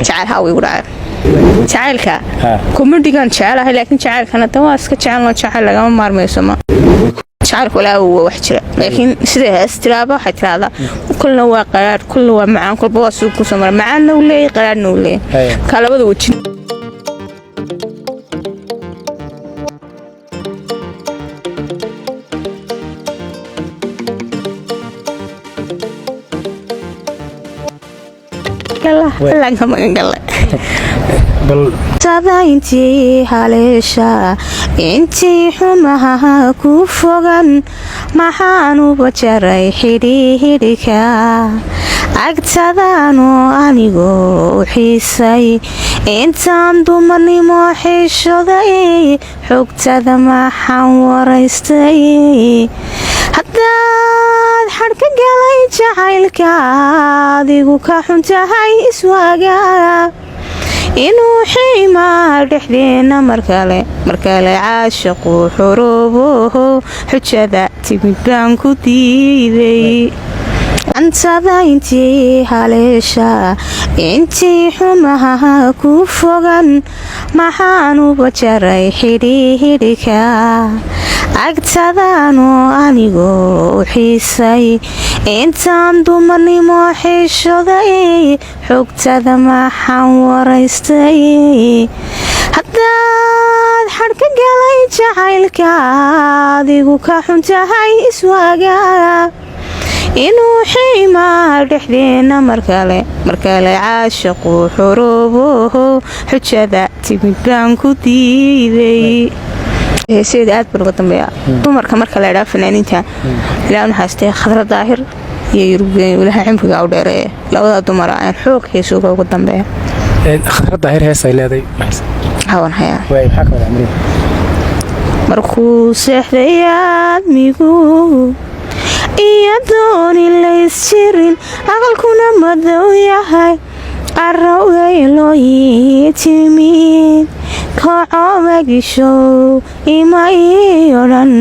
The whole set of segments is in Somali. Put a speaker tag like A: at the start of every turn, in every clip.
A: jacayl haa way wadaay jacaylka comedigan jacayl laakiin jacaylkana waa iska jacayl lagama maarmayso ma jacaylku la wax jira laakiin sida heestiraaba waxa tiraada kulna waa qaraar kulna waa macaan kulba waa suuq ku samar macaan uu leeyahay qaraarna uu leeyahay ka labada wajin لا كما قال بل تباينتي هالشا انتي حمها كوفغان ما حانو بجري حديدكا agtadaano anigoo xiisay intaan dumarnimo xishoday xogtada maxaan waraystay haddaad xadhka galay jacaylka adigu ka xuntahay iswaaga inuu xiimaa dhexdeena markale caashaqu xuruubo xujada timid baan ku diiday antada intii haleesha intii xumaha ku fogan maxaanu bajaray xidhiidhika agtadaano anigoo xiisay intaan dumarnimo xishoday xogtada maxaan waraystay haddaad xadhka galay jacaylka adigu ka xuntahay iswaaga inuu xiimaa dhexdeena markale caashaqu xuruubo xujada timid baan ku diiday heeseeda aad baan uga dambeeya dumarka marka la idhaa fanaaniinta ilaa nu haystay khadra daahir iyo yurubgeyn walaha cimriga u dheeree labada dumar aan xoog heesooga uga dambeeya
B: khadra daahir heesay leeday
A: hawan hayaa
B: maxaa ka wada amriin
A: markuu seexday aadmigu iyo dooni laysjirin aqalkuna madow yahay qarowgay loo yitimid koocomagishow ima ii odhan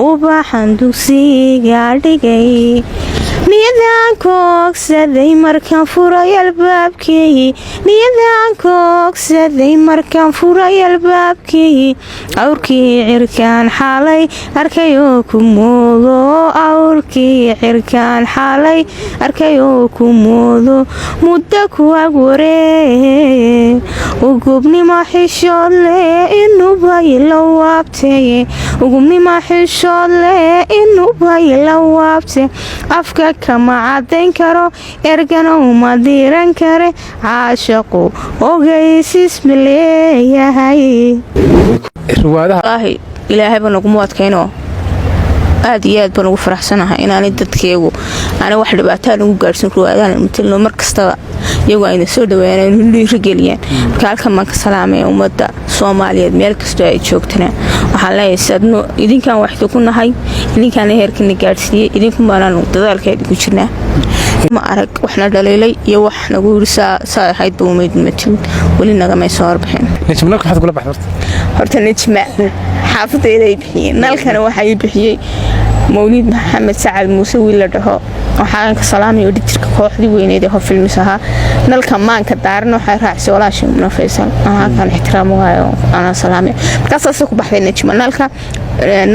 A: ubaxan dugsiga dhigay niyadaan koogsaday markaan furay albaabkii awrkii cirkaan xaalay arkayoo ku moodo muddo ku ag waree ugubnimo xishood leh inubay la waabte afka kama cadayn karo ergana uma diiran kare caashaqu ogaysis maleeyahay ilaahay baan ugu adkaynoo aad iyo aad baan ugu faraxsanahay inaanay dadkeegu ana wax dhibaataan ugu gaadhsin ruwaadaan matalno mar kastaba iyagu ayna soo dhaweeyaan inay dhiirigeliyaan marka halkan baan ka salaamay ummadda Soomaaliyeed meel kastoo ay joogtana waxaan leeyahay sadno idinkaan wax ku nahay idinkaan heerkina gaadhsiiyay idinku maanan dadaalkeed ku jirnaa ma arag waxna dhaleelay iyo wax nagu yirsaa ahayd doomeed matin wali naga ma soo arbixin
B: najmna waxaad kula baxday
A: horta najma xaafadeeda ay bixiyeen nalkana waxay bixiyay mawlid maxamed sacal muuse wiil la dhaho waxaan ka salaamayo dhijirka kooxdii weyneed ee filmisaha nalka maanka daarna waxay raacsay walaashay Muna Faysal aan ixtiraamuhayo ana salaamay markaas ku baxday najma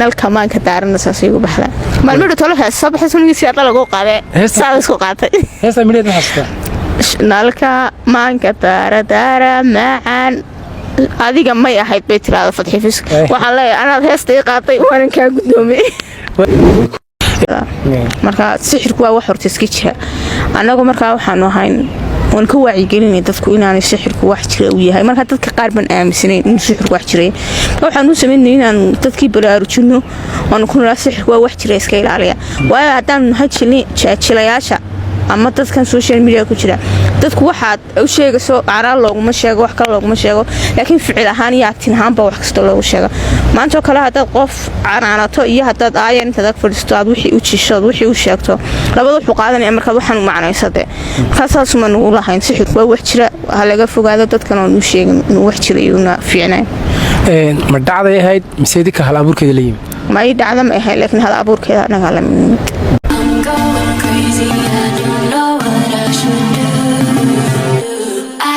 A: nalka maanka daarna saasay ugu baxday maalmo tolo hees sabaxsan si aad lagu qaaday heesaas isku qaatay
B: heesa mideed maxasta
A: nalka maanka daara macaan adiga may ahayd bay tiraada fadxifis waxaan leeyahay anaad heestay qaatay waan ka gudoomay marka sixirku waa wax horta iska jira anagu marka waxaan ahayn waan ka wacyigelinay dadku inaanay sixirku wax jira u yahay marka dadka qaar ban aaminsanay in sixirku wax jira waxaan u sameynay inaan dadkii baraarujino oo ku nala sixirku waa wax jira iska ilaaliya waa hadaan jilayaasha ama dadkan social media ku jira dadku waxaad u sheegayso caraal looguma sheego wax kale looguma sheego laakiin ficil ahaan iyo actin ahaan baa wax kasta loogu sheego maanta kale hadad qof canaanato iyo hadad aayeen inta dag fadhiisto aad wixii u jisho wixii u sheegto labada wuxuu qaadanaya marka waxaan u macnaysade kasaas ma nuu lahayn sixir waa wax jira laga fogaado dadkan oo nu sheegin inuu wax jira iyo na fiicnaa
B: ma dhacday ahayd miseedika hal abuurkeeda la yimid
A: ma ay dhacda ma ahayd laakiin hal abuurkeeda anaga la